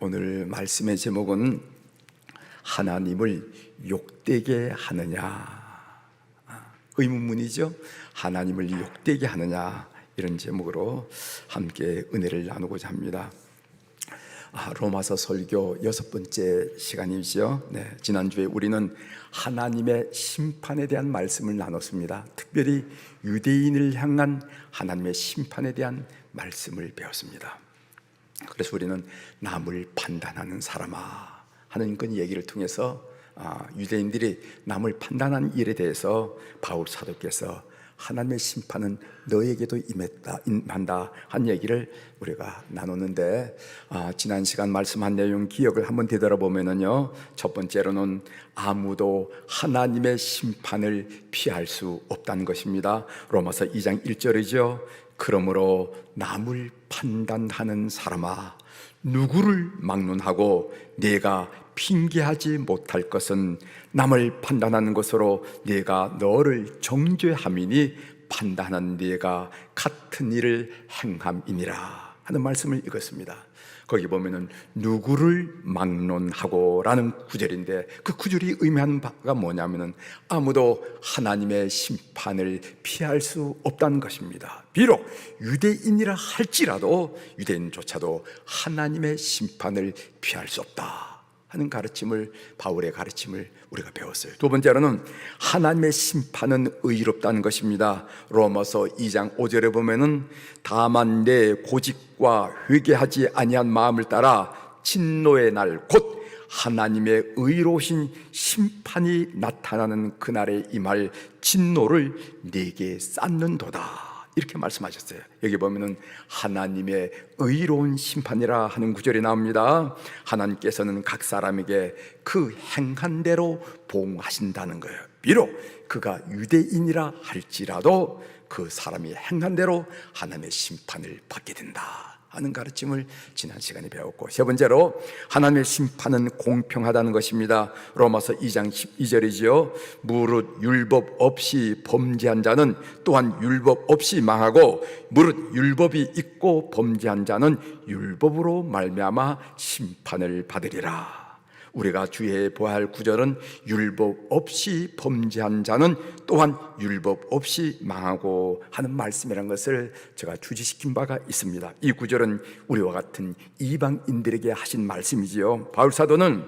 오늘 말씀의 제목은 하나님을 욕되게 하느냐. 의문문이죠. 하나님을 욕되게 하느냐, 이런 제목으로 함께 은혜를 나누고자 합니다. 로마서 설교 6번째 시간이죠. 지난주에 우리는 하나님의 심판에 대한 말씀을 나눴습니다. 특별히 유대인을 향한 하나님의 심판에 대한 말씀을 배웠습니다. 그래서 우리는 남을 판단하는 사람아 하는 그 얘기를 통해서 유대인들이 남을 판단한 일에 대해서 바울 사도께서 하나님의 심판은 너에게도 임한다 한 얘기를 우리가 나눴는데, 지난 시간 말씀한 내용 기억을 한번 되돌아보면요, 첫 번째로는 아무도 하나님의 심판을 피할 수 없다는 것입니다. 로마서 2장 1절이죠. 그러므로 남을 판단하는 사람아, 누구를 막론하고 내가 핑계하지 못할 것은 남을 판단하는 것으로 내가 너를 정죄함이니 판단한 네가 같은 일을 행함이니라 하는 말씀을 읽었습니다. 거기 보면은 누구를 막론하고 라는 구절인데, 그 구절이 의미하는 바가 뭐냐면은 아무도 하나님의 심판을 피할 수 없다는 것입니다. 비록 유대인이라 할지라도 유대인조차도 하나님의 심판을 피할 수 없다 하는 가르침을, 바울의 가르침을 우리가 배웠어요. 두 번째로는 하나님의 심판은 의롭다는 것입니다. 로마서 2장 5절에 보면은 다만 내 고집과 회개하지 아니한 마음을 따라 진노의 날 곧 하나님의 의로우신 심판이 나타나는 그날에 임할 진노를 내게 쌓는도다, 이렇게 말씀하셨어요. 여기 보면은 하나님의 의로운 심판이라 하는 구절이 나옵니다. 하나님께서는 각 사람에게 그 행한 대로 보응하신다는 거예요. 비록 그가 유대인이라 할지라도 그 사람이 행한 대로 하나님의 심판을 받게 된다 하는 가르침을 지난 시간에 배웠고, 세 번째로 하나님의 심판은 공평하다는 것입니다. 로마서 2장 12절이지요. 무릇 율법 없이 범죄한 자는 또한 율법 없이 망하고 무릇 율법이 있고 범죄한 자는 율법으로 말미암아 심판을 받으리라. 우리가 주의해 보아야 할 구절은 율법 없이 범죄한 자는 또한 율법 없이 망하고 하는 말씀이라는 것을 제가 주지시킨 바가 있습니다. 이 구절은 우리와 같은 이방인들에게 하신 말씀이지요. 바울 사도는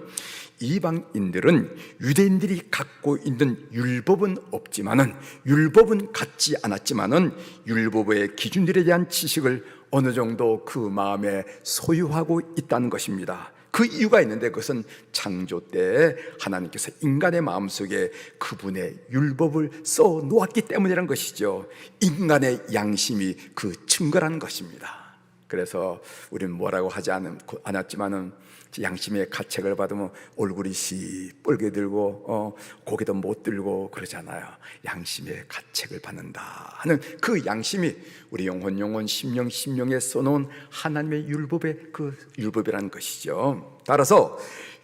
이방인들은 유대인들이 갖고 있는 율법은 없지만은, 율법은 갖지 않았지만은 율법의 기준들에 대한 지식을 어느 정도 그 마음에 소유하고 있다는 것입니다. 그 이유가 있는데, 그것은 창조 때 하나님께서 인간의 마음속에 그분의 율법을 써 놓았기 때문이라는 것이죠. 인간의 양심이 그 증거라는 것입니다. 그래서 우리는 뭐라고 하지 않았지만은 양심의 가책을 받으면 얼굴이 시뻘게 들고 고개도 못 들고 그러잖아요. 양심의 가책을 받는다 하는 그 양심이 우리 영혼 심령에 써놓은 하나님의 율법의 그 율법이라는 것이죠. 따라서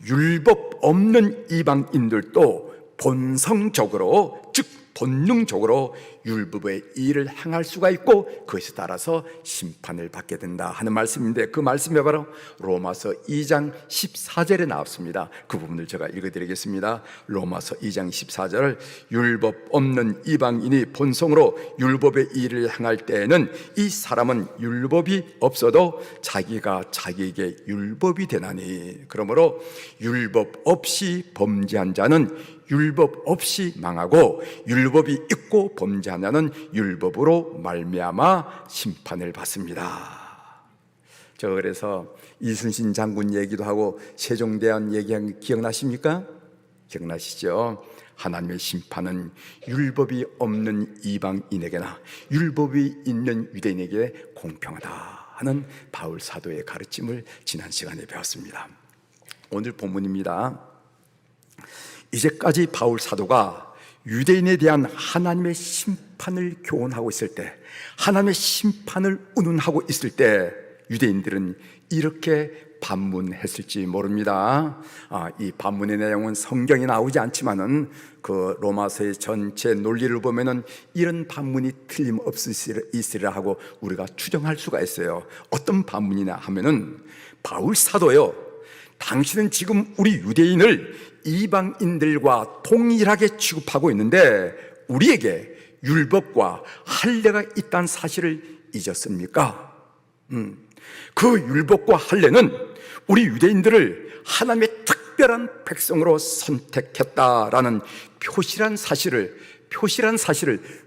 율법 없는 이방인들도 본성적으로, 즉 본능적으로 율법의 일을 행할 수가 있고 그것에 따라서 심판을 받게 된다 하는 말씀인데, 그 말씀이 바로 로마서 2장 14절에 나왔습니다. 그 부분을 제가 읽어드리겠습니다. 로마서 2장 14절, 율법 없는 이방인이 본성으로 율법의 일을 행할 때에는 이 사람은 율법이 없어도 자기가 자기에게 율법이 되나니, 그러므로 율법 없이 범죄한 자는 율법 없이 망하고 율법이 있고 범죄한 자는 율법으로 말미암아 심판을 받습니다. 저 그래서 이순신 장군 얘기도 하고 세종대왕 얘기한 거 기억나십니까? 기억나시죠? 하나님의 심판은 율법이 없는 이방인에게나 율법이 있는 유대인에게 공평하다 하는 바울 사도의 가르침을 지난 시간에 배웠습니다. 오늘 본문입니다. 이제까지 바울 사도가 유대인에 대한 하나님의 심판을 교훈하고 있을 때, 하나님의 심판을 운운하고 있을 때 유대인들은 이렇게 반문했을지 모릅니다. 이 반문의 내용은 성경에 나오지 않지만은 그 로마서의 전체 논리를 보면은 이런 반문이 틀림없으리라 하고 우리가 추정할 수가 있어요. 어떤 반문이냐 하면은 바울 사도요, 당신은 지금 우리 유대인을 이방인들과 동일하게 취급하고 있는데 우리에게 율법과 할례가 있다는 사실을 잊었습니까? 그 율법과 할례는 우리 유대인들을 하나님의 특별한 백성으로 선택했다라는 표시란 사실을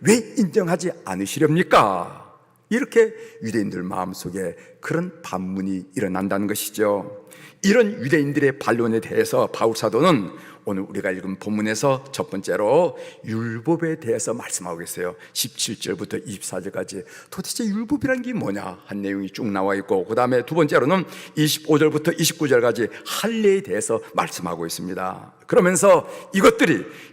왜 인정하지 않으시렵니까? 이렇게 유대인들 마음속에 그런 반문이 일어난다는 것이죠. 이런 유대인들의 반론에 대해서 바울 사도는 오늘 우리가 읽은 본문에서 첫 번째로 율법에 대해서 말씀하고 계세요. 17절부터 24절까지 도대체 율법이란 게 뭐냐 한 내용이 쭉 나와 있고, 그 다음에 두 번째로는 25절부터 29절까지 할례에 대해서 말씀하고 있습니다. 그러면서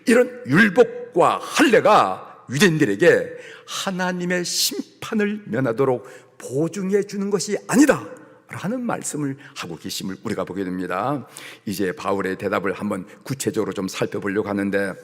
이런 율법과 할례가 유대인들에게 하나님의 심판을 면하도록 보증해 주는 것이 아니다 라는 말씀을 하고 계심을 우리가 보게 됩니다. 이제 바울의 대답을 한번 구체적으로 좀 살펴보려고 하는데,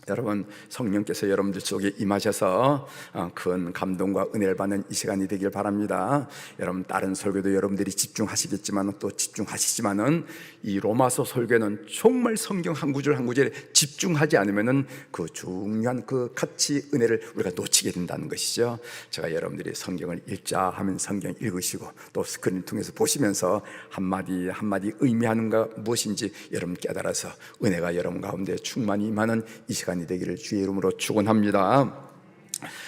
여러분, 성령께서 여러분들 속에 임하셔서 큰 감동과 은혜를 받는 이 시간이 되길 바랍니다. 여러분, 다른 설교도 여러분들이 집중하시겠지만 또 집중하시지만은 이 로마서 설교는 정말 성경 한 구절 한 구절에 집중하지 않으면은 그 중요한 그 가치 은혜를 우리가 놓치게 된다는 것이죠. 제가 여러분들이 성경을 읽자 하면 성경 읽으시고 또 스크린 통해서 보시면서 한마디 한마디 의미하는 것 무엇인지 여러분 깨달아서 은혜가 여러분 가운데 충만히 임하는 이 시간 이 되기를 주의 이름으로 축원합니다.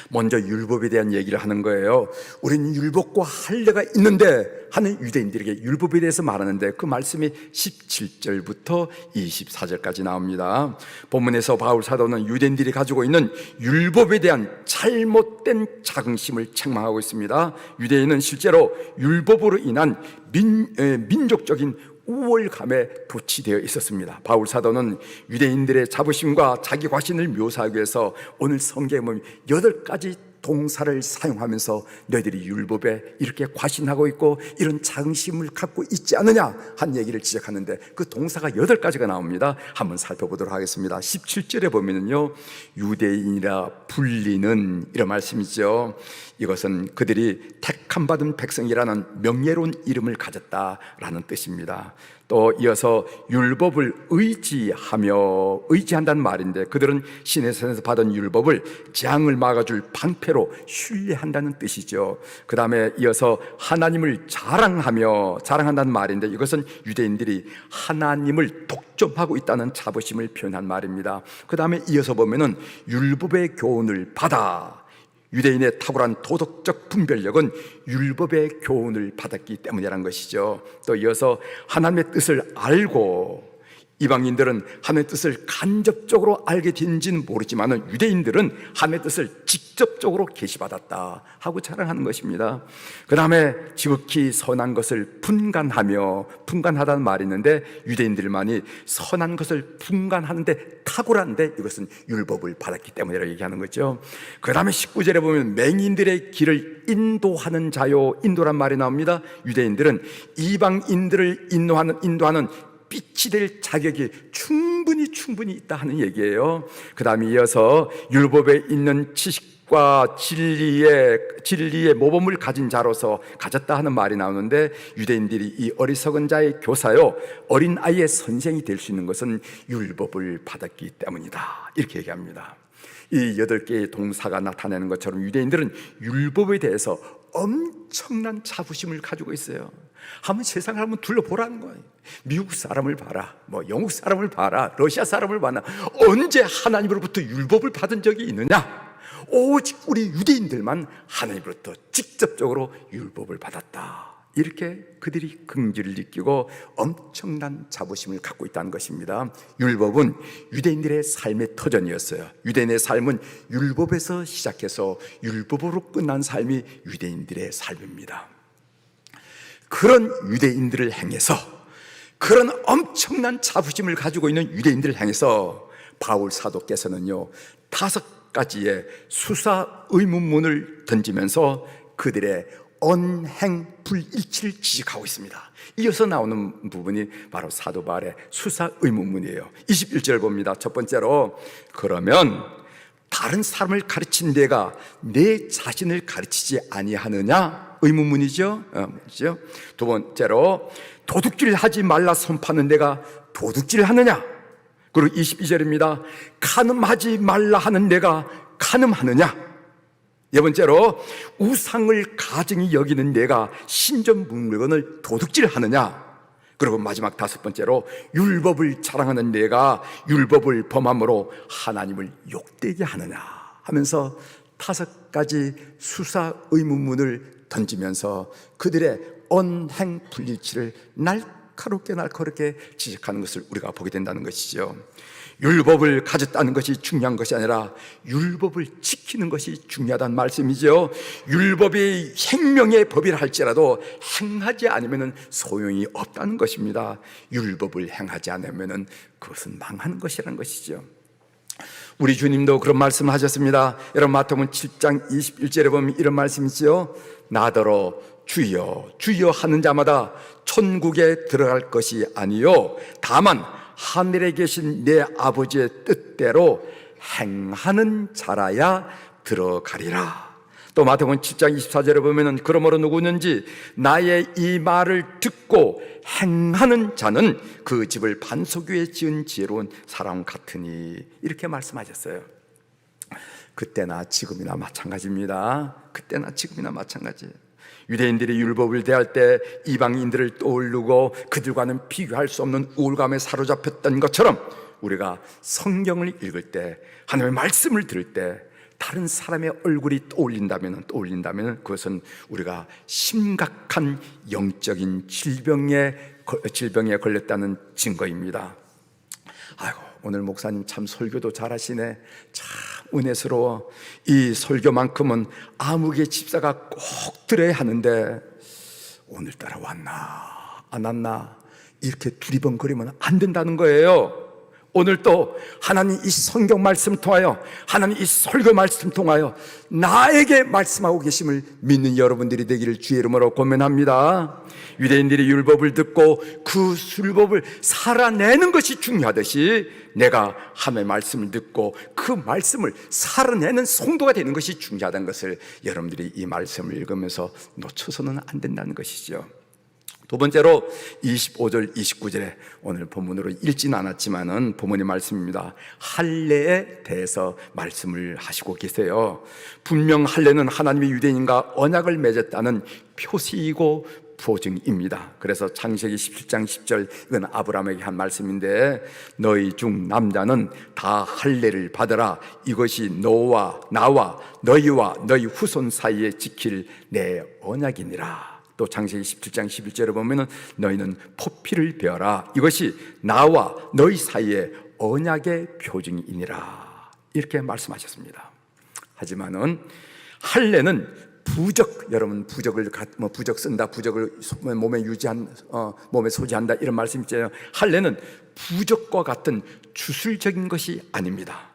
먼저 율법에 대한 얘기를 하는 거예요. 우리는 율법과 할례가 있는데 하는 유대인들에게 율법에 대해서 말하는데 그 말씀이 17절부터 24절까지 나옵니다. 본문에서 바울 사도는 유대인들이 가지고 있는 율법에 대한 잘못된 자긍심을 책망하고 있습니다. 유대인은 실제로 율법으로 인한 민족적인 우월감에 도취되어 있었습니다. 바울 사도는 유대인들의 자부심과 자기 과신을 묘사하기 위해서 오늘 성경에 보면 8가지 동사를 사용하면서 너희들이 율법에 이렇게 과신하고 있고 이런 자긍심을 갖고 있지 않느냐 한 얘기를 지적하는데 그 동사가 8가지가 나옵니다. 한번 살펴보도록 하겠습니다. 17절에 보면은요, 유대인이라 불리는 이런 말씀이죠. 이것은 그들이 택함 받은 백성이라는 명예로운 이름을 가졌다라는 뜻입니다. 또 이어서 율법을 의지한다는 말인데 그들은 신의 손에서 받은 율법을 재앙을 막아줄 방패로 신뢰한다는 뜻이죠. 그 다음에 이어서 하나님을 자랑한다는 말인데 이것은 유대인들이 하나님을 독점하고 있다는 자부심을 표현한 말입니다. 그 다음에 이어서 보면은 율법의 교훈을 받아, 유대인의 탁월한 도덕적 분별력은 율법의 교훈을 받았기 때문이라는 것이죠. 또 이어서 하나님의 뜻을 알고, 이방인들은 하나님의 뜻을 간접적으로 알게 된지는 모르지만 유대인들은 하나님의 뜻을 직접적으로 계시받았다 하고 자랑하는 것입니다. 그 다음에 지극히 선한 것을 분간하다는 말이 있는데 유대인들만이 선한 것을 분간하는데 탁월한데 이것은 율법을 받았기 때문이라고 얘기하는 거죠. 그 다음에 19절에 보면 맹인들의 길을 인도하는 자요, 인도란 말이 나옵니다. 유대인들은 이방인들을 인도하는 빛이 될 자격이 충분히 있다 하는 얘기예요. 그 다음에 이어서 율법에 있는 지식과 진리의 모범을 가진 자로서 가졌다 하는 말이 나오는데 유대인들이 이 어리석은 자의 교사요, 어린 아이의 선생이 될 수 있는 것은 율법을 받았기 때문이다 이렇게 얘기합니다. 이 8개의 동사가 나타내는 것처럼 유대인들은 율법에 대해서 엄청난 자부심을 가지고 있어요. 한번 세상을 한번 둘러보라는 거예요. 미국 사람을 봐라, 영국 사람을 봐라, 러시아 사람을 봐라. 언제 하나님으로부터 율법을 받은 적이 있느냐? 오직 우리 유대인들만 하나님으로부터 직접적으로 율법을 받았다. 이렇게 그들이 긍지를 느끼고 엄청난 자부심을 갖고 있다는 것입니다. 율법은 유대인들의 삶의 터전이었어요. 유대인의 삶은 율법에서 시작해서 율법으로 끝난 삶이 유대인들의 삶입니다. 그런 유대인들을 향해서, 그런 엄청난 자부심을 가지고 있는 유대인들을 향해서 바울 사도께서는요 5가지의 수사 의문문을 던지면서 그들의 언행 불일치를 지적하고 있습니다. 이어서 나오는 부분이 바로 사도 바울의 수사 의문문이에요. 21절 봅니다. 첫 번째로, 그러면 다른 사람을 가르친 내가 내 자신을 가르치지 아니하느냐? 의문문이죠. 그렇죠? 두 번째로 도둑질 하지 말라 선포하는 내가 도둑질 하느냐? 그리고 22절입니다. 간음하지 말라 하는 내가 간음하느냐? 네 번째로 우상을 가증히 여기는 내가 신전 물건을 도둑질 하느냐? 그리고 마지막 다섯 번째로 율법을 자랑하는 내가 율법을 범함으로 하나님을 욕되게 하느냐 하면서 다섯 가지 수사 의문문을 던지면서 그들의 언행 불일치를 날카롭게 지적하는 것을 우리가 보게 된다는 것이죠. 율법을 가졌다는 것이 중요한 것이 아니라 율법을 지키는 것이 중요하다는 말씀이죠. 율법이 생명의 법이라 할지라도 행하지 않으면 소용이 없다는 것입니다. 율법을 행하지 않으면 그것은 망하는 것이라는 것이죠. 우리 주님도 그런 말씀을 하셨습니다. 여러분 마태복음 7장 21절에 보면 이런 말씀이죠. 나더러 주여 주여 하는 자마다 천국에 들어갈 것이 아니요 다만 하늘에 계신 내 아버지의 뜻대로 행하는 자라야 들어가리라. 또 마태복음 7장 24절에 보면은 그러므로 누구든지 나의 이 말을 듣고 행하는 자는 그 집을 반석 위에 지은 지혜로운 사람 같으니 이렇게 말씀하셨어요. 그때나 지금이나 마찬가지입니다. 그때나 지금이나 마찬가지예요. 유대인들이 율법을 대할 때 이방인들을 떠올리고 그들과는 비교할 수 없는 우울감에 사로잡혔던 것처럼 우리가 성경을 읽을 때 하나님의 말씀을 들을 때 다른 사람의 얼굴이 떠올린다면 그것은 우리가 심각한 영적인 질병에 걸렸다는 증거입니다. 아이고 오늘 목사님 참 설교도 잘하시네. 참 은혜스러워. 이 설교만큼은 아무개 집사가 꼭 들어야 하는데 오늘따라 왔나 안 왔나 이렇게 두리번거리면 안 된다는 거예요. 오늘 또 하나님 이 성경 말씀 통하여 하나님 이 설교 말씀 통하여 나에게 말씀하고 계심을 믿는 여러분들이 되기를 주의 이름으로 권면합니다. 유대인들이 율법을 듣고 그 율법을 살아내는 것이 중요하듯이 내가 하나님의 말씀을 듣고 그 말씀을 살아내는 성도가 되는 것이 중요하다는 것을 여러분들이 이 말씀을 읽으면서 놓쳐서는 안 된다는 것이죠. 두 번째로 25절 29절에 오늘 본문으로 읽지는 않았지만은 본문의 말씀입니다. 할례에 대해서 말씀을 하시고 계세요. 분명 할례는 하나님의 유대인과 언약을 맺었다는 표시이고 보증입니다. 그래서 창세기 17장 10절 이건 아브라함에게 한 말씀인데 너희 중 남자는 다 할례를 받으라. 이것이 너와 나와 너희와 너희 후손 사이에 지킬 내 언약이니라. 또 창세기 17장 11절에 보면은 너희는 포피를 베어라. 이것이 나와 너희 사이의 언약의 표징이니라. 이렇게 말씀하셨습니다. 하지만은 할례는 부적, 여러분 부적을 부적 쓴다, 부적을 몸에 몸에 소지한다 이런 말씀 있잖아요. 할례는 부적과 같은 주술적인 것이 아닙니다.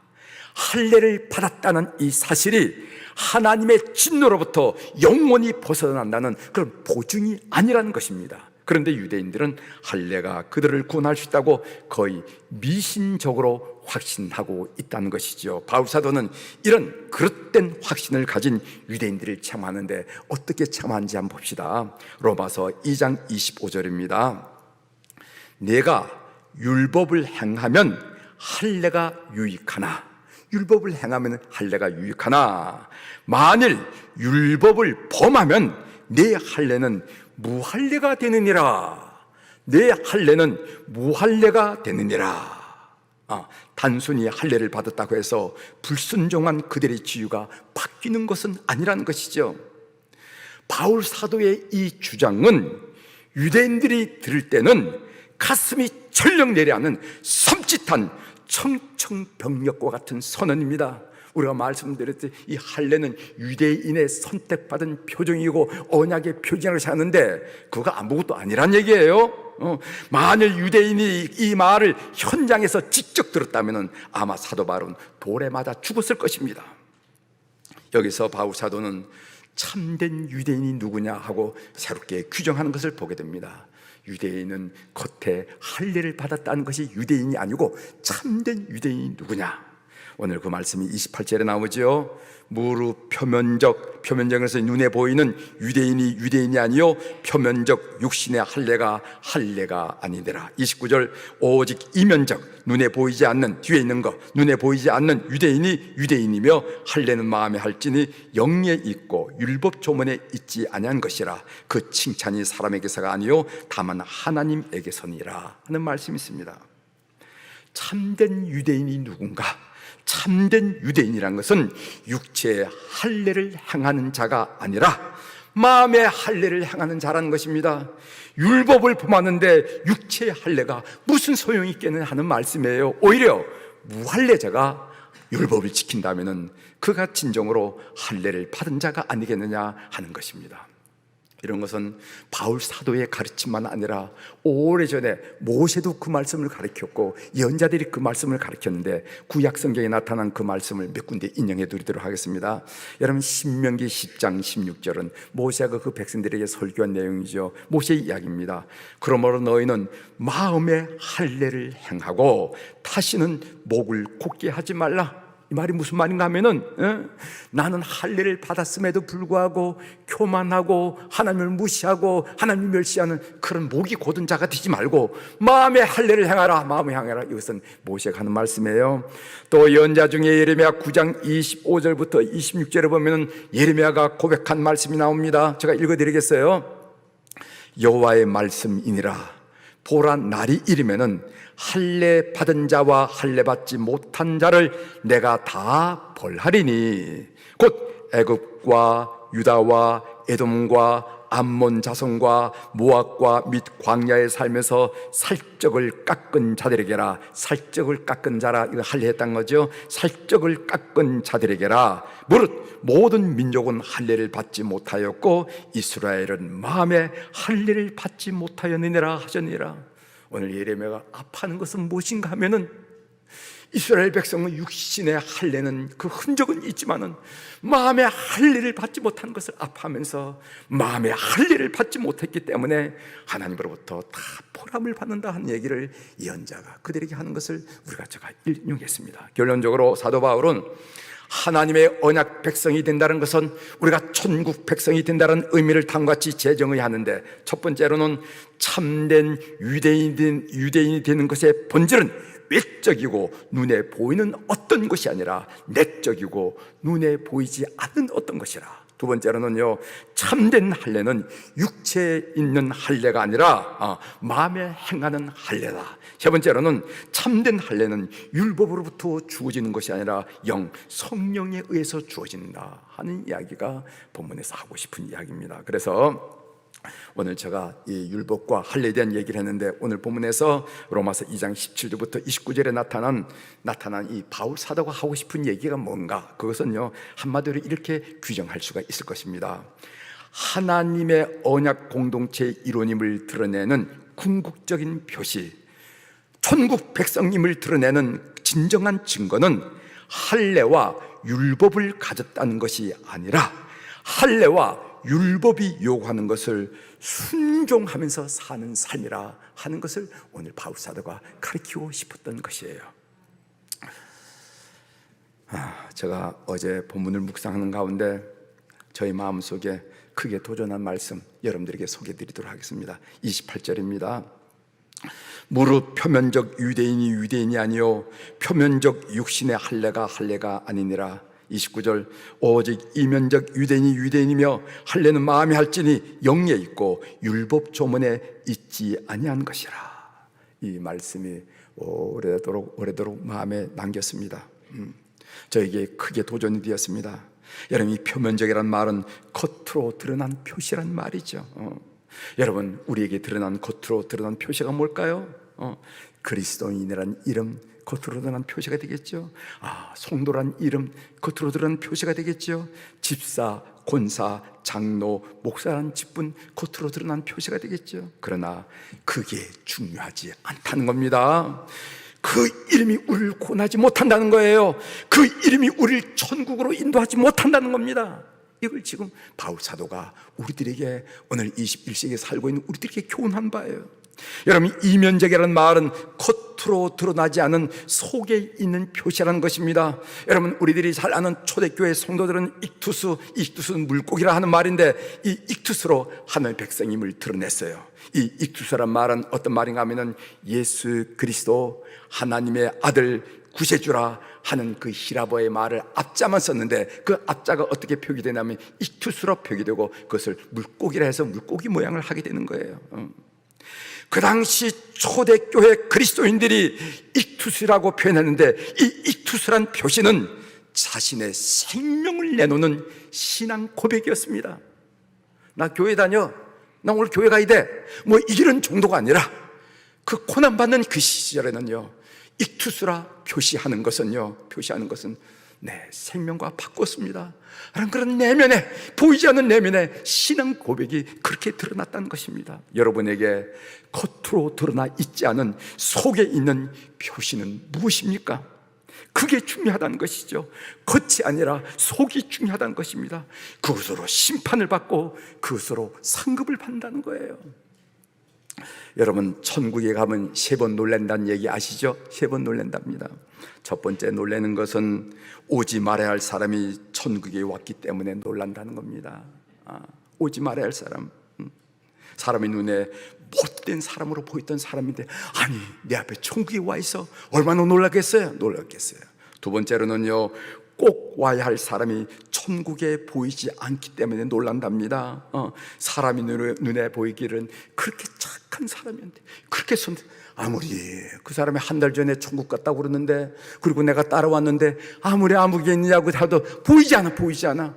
할례를 받았다는 이 사실이 하나님의 진노로부터 영원히 벗어난다는 그런 보증이 아니라는 것입니다. 그런데 유대인들은 할례가 그들을 구원할 수 있다고 거의 미신적으로 확신하고 있다는 것이죠. 바울 사도는 이런 그릇된 확신을 가진 유대인들을 참하는데 어떻게 참하는지 한번 봅시다. 로마서 2장 25절입니다. 내가 율법을 행하면 할례가 유익하나 율법을 행하면 할례가 유익하나 만일 율법을 범하면 내 할례는 무할례가 되느니라. 내 할례는 무할례가 되느니라. 단순히 할례를 받았다고 해서 불순종한 그들의 지위가 바뀌는 것은 아니라는 것이죠. 바울 사도의 이 주장은 유대인들이 들을 때는 가슴이 철렁 내려앉는 섬찟한 청청병력과 같은 선언입니다. 우리가 말씀드렸듯이 이 할례는 유대인의 선택받은 표징이고 언약의 표징을 하는데 그거 아무것도 아니란 얘기예요. 만일 유대인이 이 말을 현장에서 직접 들었다면 아마 사도 바울은 돌에 맞아 죽었을 것입니다. 여기서 바울 사도는 참된 유대인이 누구냐 하고 새롭게 규정하는 것을 보게 됩니다. 유대인은 겉에 할례를 받았다는 것이 유대인이 아니고 참된 유대인이 누구냐? 오늘 그 말씀이 28절에 나오죠. 무릇 표면적에서 눈에 보이는 유대인이 아니요 표면적 육신의 할례가 아니더라. 29절 오직 이면적 눈에 보이지 않는, 뒤에 있는 거, 눈에 보이지 않는 유대인이며 할례는 마음에 할지니 영에 있고 율법 조문에 있지 아니한 것이라. 그 칭찬이 사람에게서가 아니요 다만 하나님에게서니라 하는 말씀이 있습니다. 참된 유대인이 누군가? 참된 유대인이란 것은 육체의 할례를 행하는 자가 아니라 마음의 할례를 행하는 자라는 것입니다. 율법을 범하는데 육체의 할례가 무슨 소용이 있겠느냐 하는 말씀이에요. 오히려 무할례자가 율법을 지킨다면 그가 진정으로 할례를 받은 자가 아니겠느냐 하는 것입니다. 이런 것은 바울 사도의 가르침만 아니라 오래전에 모세도 그 말씀을 가르쳤고 예언자들이 그 말씀을 가르쳤는데 구약 성경에 나타난 그 말씀을 몇 군데 인용해 드리도록 하겠습니다. 여러분 신명기 10장 16절은 모세가 그 백성들에게 설교한 내용이죠. 모세의 이야기입니다. 그러므로 너희는 마음의 할례를 행하고 다시는 목을 곧게 하지 말라. 이 말이 무슨 말인가 하면은 나는 할례를 받았음에도 불구하고 교만하고 하나님을 무시하고 하나님을 멸시하는 그런 목이 곧은 자가 되지 말고 마음의 할례를 행하라. 마음을 향하라. 이것은 모세가 하는 말씀이에요. 또 예언자 중에 예레미야 9장 25절부터 26절에 보면 예레미야가 고백한 말씀이 나옵니다. 제가 읽어드리겠어요. 여호와의 말씀이니라. 보라 날이 이르면은 할례 받은 자와 할례 받지 못한 자를 내가 다 벌하리니 곧 애굽과 유다와 에돔과 암몬 자손과 모압과 및 광야에 살면서 살적을 깎은 자들에게라. 살적을 깎은 자라, 이거 할례했단 거죠. 살적을 깎은 자들에게라. 무릇 모든 민족은 할례를 받지 못하였고 이스라엘은 마음에 할례를 받지 못하였느니라 하셨느니라. 오늘 예레미야가 아파하는 것은 무엇인가 하면은 이스라엘 백성은 육신의 할례는 그 흔적은 있지만은 마음의 할례를 받지 못한 것을 아파하면서 마음의 할례를 받지 못했기 때문에 하나님으로부터 다 보람을 받는다 하는 얘기를 예언자가 그들에게 하는 것을 제가 인용했습니다. 결론적으로 사도 바울은 하나님의 언약 백성이 된다는 것은 우리가 천국 백성이 된다는 의미를 다음과 같이 재정의 하는데, 첫 번째로는 참된 유대인이 되는 것의 본질은 외적이고 눈에 보이는 어떤 것이 아니라 내적이고 눈에 보이지 않는 어떤 것이라. 두 번째로는요, 참된 할례는 육체에 있는 할례가 아니라 마음에 행하는 할례다. 세 번째로는 참된 할례는 율법으로부터 주어지는 것이 아니라 성령에 의해서 주어진다 하는 이야기가 본문에서 하고 싶은 이야기입니다. 그래서 오늘 제가 이 율법과 할례에 대한 얘기를 했는데, 오늘 본문에서 로마서 2장 17절부터 29절에 나타난 이 바울 사도가 하고 싶은 얘기가 뭔가, 그것은요 한마디로 이렇게 규정할 수가 있을 것입니다. 하나님의 언약 공동체의 이론임을 드러내는 궁극적인 표시, 천국 백성임을 드러내는 진정한 증거는 할례와 율법을 가졌다는 것이 아니라 할례와 율법이 요구하는 것을 순종하면서 사는 삶이라 하는 것을 오늘 바울 사도가 가르치고 싶었던 것이에요. 제가 어제 본문을 묵상하는 가운데 저희 마음속에 크게 도전한 말씀 여러분들에게 소개해드리도록 하겠습니다. 28절입니다. 무릇 표면적 유대인이 아니요 표면적 육신의 할례가 아니니라. 29절 오직 이면적 유대인이며 할례는 마음에 할지니 영에 있고 율법 조문에 있지 아니한 것이라. 이 말씀이 오래도록 마음에 남겼습니다. 저에게 크게 도전이 되었습니다. 여러분, 이 표면적이란 말은 겉으로 드러난 표시란 말이죠. 여러분, 우리에게 겉으로 드러난 표시가 뭘까요? 그리스도인이라는 이름, 겉으로 드러난 표시가 되겠죠. 성도란 이름, 겉으로 드러난 표시가 되겠죠. 집사, 권사, 장로, 목사란 직분, 겉으로 드러난 표시가 되겠죠. 그러나 그게 중요하지 않다는 겁니다. 그 이름이 우리를 구원하지 못한다는 거예요. 그 이름이 우리를 천국으로 인도하지 못한다는 겁니다. 이걸 지금 바울 사도가 우리들에게, 오늘 21세기에 살고 있는 우리들에게 교훈한 바예요. 여러분, 이면적이라는 말은 겉으로 드러나지 않은 속에 있는 표시라는 것입니다. 여러분, 우리들이 잘 아는 초대교회 성도들은 익투스는 물고기라 하는 말인데, 이 익투스로 하나님의 백성임을 드러냈어요. 이 익투스란 말은 어떤 말인가 하면은 예수 그리스도 하나님의 아들 구세주라 하는 그 히라보의 말을 앞자만 썼는데, 그 앞자가 어떻게 표기되냐면 익투스로 표기되고, 그것을 물고기라 해서 물고기 모양을 하게 되는 거예요. 그 당시 초대교회 그리스도인들이 익투스라고 표현했는데, 이 익투스란 표시는 자신의 생명을 내놓는 신앙 고백이었습니다. 나 교회 다녀, 나 오늘 교회 가야 돼, 뭐 이런 정도가 아니라, 그 고난받는 그 시절에는요, 익투스라 표시하는 것은 내 생명과 바꿨습니다 라는 그런 내면에, 보이지 않는 내면에 신앙 고백이 그렇게 드러났다는 것입니다. 여러분에게 겉으로 드러나 있지 않은 속에 있는 표시는 무엇입니까? 그게 중요하다는 것이죠. 겉이 아니라 속이 중요하다는 것입니다. 그것으로 심판을 받고 그것으로 상급을 받는다는 거예요. 여러분, 천국에 가면 3번 놀란다는 얘기 아시죠? 3번 놀란답니다. 첫 번째 놀라는 것은 오지 말아야 할 사람이 천국에 왔기 때문에 놀란다는 겁니다. 오지 말아야 할 사람, 사람의 눈에 못된 사람으로 보였던 사람인데, 아니 내 앞에 천국에 와 있어, 얼마나 놀랐겠어요? 두 번째로는요, 꼭 와야 할 사람이 천국에 보이지 않기 때문에 놀란답니다. 사람이 눈에 보이기는 그렇게 착한 사람이었는데, 그렇게 아무리 그 사람이 한 달 전에 천국 갔다고 그러는데, 그리고 내가 따라왔는데 아무리 아무게 있느냐고 해도 보이지 않아.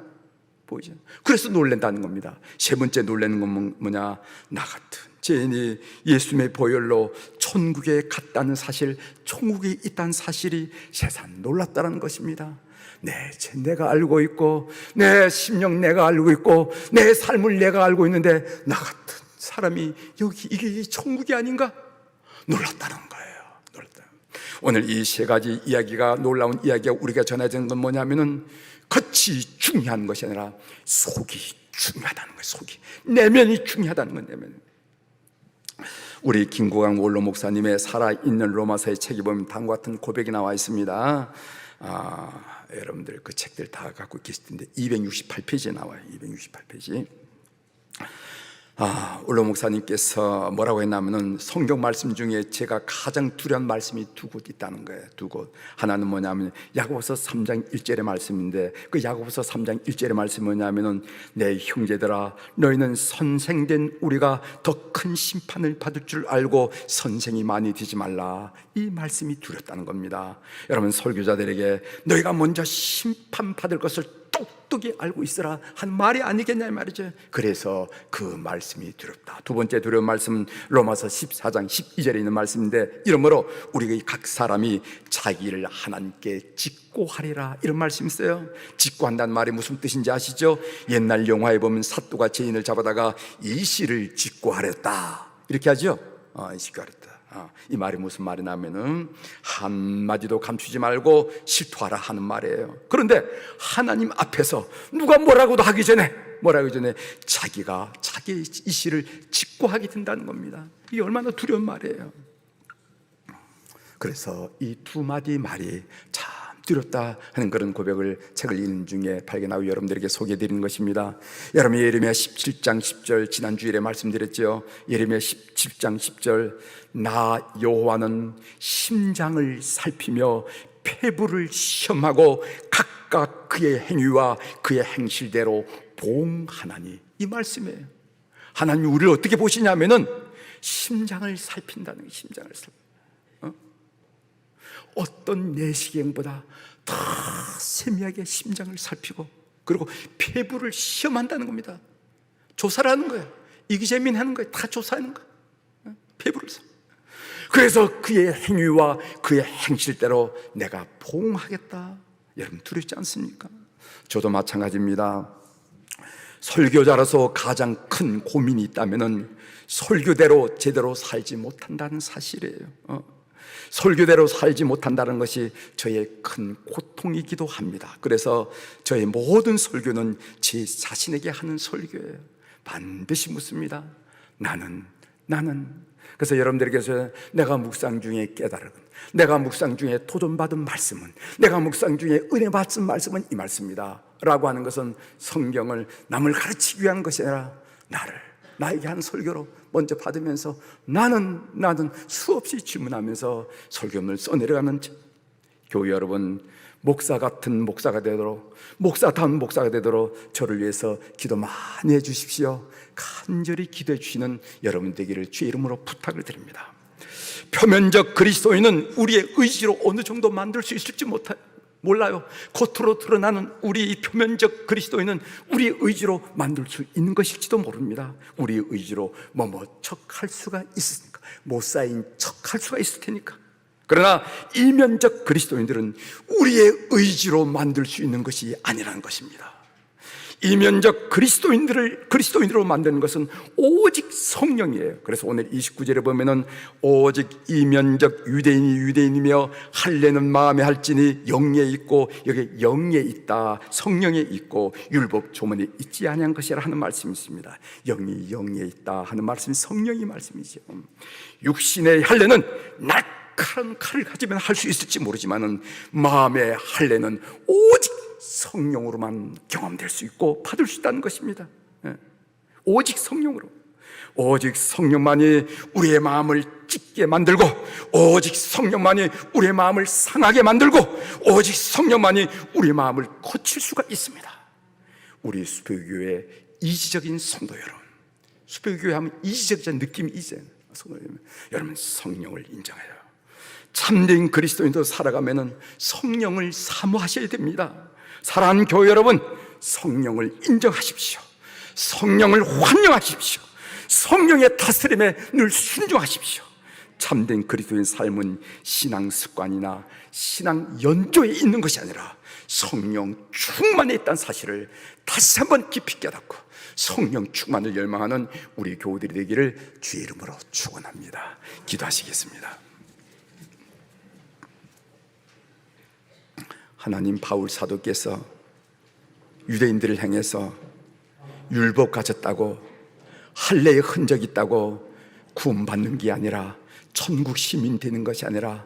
그래서 놀란다는 겁니다. 세 번째 놀라는 건 뭐냐? 나 같은 죄인이 예수님의 보혈로 천국에 갔다는 사실, 천국에 있다는 사실이 세상 놀랍다는 것입니다. 내 죄 내가 알고 있고, 내 심령 내가 알고 있고, 내 삶을 내가 알고 있는데, 나 같은 사람이 여기, 이게 천국이 아닌가? 놀랐다는 거예요. 오늘 이 3가지 이야기가, 놀라운 이야기가 우리가 전해지는 건 뭐냐면은, 겉이 중요한 것이 아니라 속이 중요하다는 거예요. 속이, 내면이 중요하다는 거예요. 내면. 우리 김구강 원로 목사님의 살아있는 로마서의 책에 보면 다음과 같은 고백이 나와 있습니다. 여러분들 그 책들 다 갖고 계실 텐데 268페이지에 나와요. 268페이지. 원로 목사님께서 뭐라고 했냐면은, 성경 말씀 중에 제가 가장 두려운 말씀이 2곳 있다는 거예요. 2곳. 하나는 뭐냐면 야고보서 3장 1절의 말씀인데, 그 야고보서 3장 1절의 말씀이 뭐냐면은, 내 형제들아 너희는 선생된 우리가 더 큰 심판을 받을 줄 알고 선생이 많이 되지 말라. 이 말씀이 두렵다는 겁니다. 여러분, 설교자들에게 너희가 먼저 심판받을 것을 똑똑히 알고 있으라 하는 말이 아니겠냐 이 말이죠. 그래서 그 말씀이 두렵다. 두 번째 두려운 말씀은 로마서 14장 12절에 있는 말씀인데, 이러므로 우리가 각 사람이 자기를 하나님께 직고하리라, 이런 말씀이 있어요. 직고한다는 말이 무슨 뜻인지 아시죠? 옛날 영화에 보면 사또가 죄인을 잡아다가 이 씨를 직고하렸다 이렇게 하죠. 직고하렸다. 이 말이 무슨 말이냐면은, 한마디도 감추지 말고 실토하라 하는 말이에요. 그런데 하나님 앞에서 누가 뭐라고도 하기 전에 자기가 자기의 이씨를 직고하게 된다는 겁니다. 이게 얼마나 두려운 말이에요. 그래서 이 2마디 말이 참 두렵다 하는 그런 고백을 책을 읽는 중에 발견하고 여러분들에게 소개해드리는 것입니다. 여러분, 예레미야 17장 10절 지난 주일에 말씀드렸죠. 예레미야 17장 10절, 나 여호와는 심장을 살피며 폐부를 시험하고 각각 그의 행위와 그의 행실대로 보응하나니, 이 말씀이에요. 하나님이 우리를 어떻게 보시냐면은 심장을 살핀다는 거예요. 심장을 살핀다. 어떤 내시경보다 더 세미하게 심장을 살피고, 그리고 폐부를 시험한다는 겁니다. 조사를 하는 거예요. 이기재민 하는 거예요. 다 조사하는 거예요. 폐부를. 그래서 그의 행위와 그의 행실대로 내가 보응하겠다. 여러분, 두렵지 않습니까? 저도 마찬가지입니다. 설교자로서 가장 큰 고민이 있다면은 설교대로 제대로 살지 못한다는 사실이에요. 설교대로 살지 못한다는 것이 저의 큰 고통이기도 합니다. 그래서 저의 모든 설교는 제 자신에게 하는 설교예요. 반드시 묻습니다. 나는 그래서 여러분들에게서 내가 묵상 중에 깨달은, 내가 묵상 중에 도전받은 말씀은, 내가 묵상 중에 은혜 받은 말씀은 이 말씀이다 라고 하는 것은 성경을 남을 가르치기 위한 것이 아니라 나에게 한 설교로 먼저 받으면서 나는 수없이 질문하면서 설교문을 써내려가는 교회 여러분, 목사 같은 목사가 되도록, 목사다운 목사가 되도록 저를 위해서 기도 많이 해주십시오. 간절히 기도해 주시는 여러분 되기를 주의 이름으로 부탁을 드립니다. 표면적 그리스도인은 우리의 의지로 어느 정도 만들 수 있을지 몰라요. 겉으로 드러나는 우리 표면적 그리스도인은 우리의 의지로 만들 수 있는 것일지도 모릅니다. 우리의 의지로 척할 수가 있으니까, 못 쌓인 척할 수가 있을 테니까. 그러나 이면적 그리스도인들은 우리의 의지로 만들 수 있는 것이 아니라는 것입니다. 이면적 그리스도인으로 만드는 것은 오직 성령이에요. 그래서 오늘 29절에 보면은 오직 이면적 유대인이 유대인이며 할례는 마음에 할지니 영에 있고, 여기 영에 있다, 성령에 있고 율법 조문에 있지 아니한 것이라 하는 말씀이 있습니다. 영이 영에 있다 하는 말씀이 성령의 말씀이죠. 육신의 할례는 날카로운 칼을 가지면 할 수 있을지 모르지만은 마음의 할례는 오직 성령으로만 경험될 수 있고 받을 수 있다는 것입니다. 오직 성령으로, 오직 성령만이 우리의 마음을 찢게 만들고, 오직 성령만이 우리의 마음을 상하게 만들고, 오직 성령만이 우리의 마음을 고칠 수가 있습니다. 우리 수표교회 이지적인 성도 여러분, 수표교회 하면 이지적인 느낌이 있어요. 여러분, 성령을 인정해요. 참된 그리스도인도 살아가면 성령을 사모하셔야 됩니다. 사랑하는 교회 여러분, 성령을 인정하십시오. 성령을 환영하십시오. 성령의 다스림에 늘 순종하십시오. 참된 그리스도인 삶은 신앙 습관이나 신앙 연조에 있는 것이 아니라 성령 충만에 있다는 사실을 다시 한번 깊이 깨닫고 성령 충만을 열망하는 우리 교우들이 되기를 주의 이름으로 축원합니다. 기도하시겠습니다. 하나님, 바울 사도께서 유대인들을 향해서 율법 가졌다고, 할례의 흔적이 있다고 구원받는 게 아니라, 천국 시민 되는 것이 아니라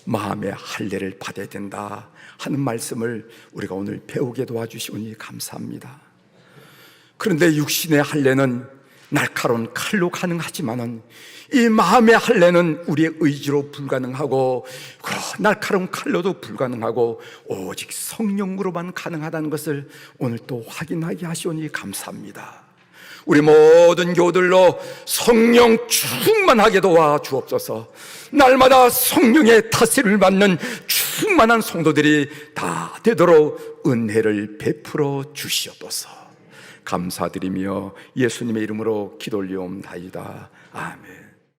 마음의 할례를 받아야 된다 하는 말씀을 우리가 오늘 배우게 도와주시오니 감사합니다. 그런데 육신의 할례는 날카로운 칼로 가능하지만은 이 마음의 할례는 우리의 의지로 불가능하고, 그 날카로운 칼로도 불가능하고 오직 성령으로만 가능하다는 것을 오늘 또 확인하게 하시오니 감사합니다. 우리 모든 교우들로 성령 충만하게 도와 주옵소서. 날마다 성령의 다스림을 받는 충만한 성도들이 다 되도록 은혜를 베풀어 주시옵소서. 감사드리며 예수님의 이름으로 기도 올리옵나이다. 아멘.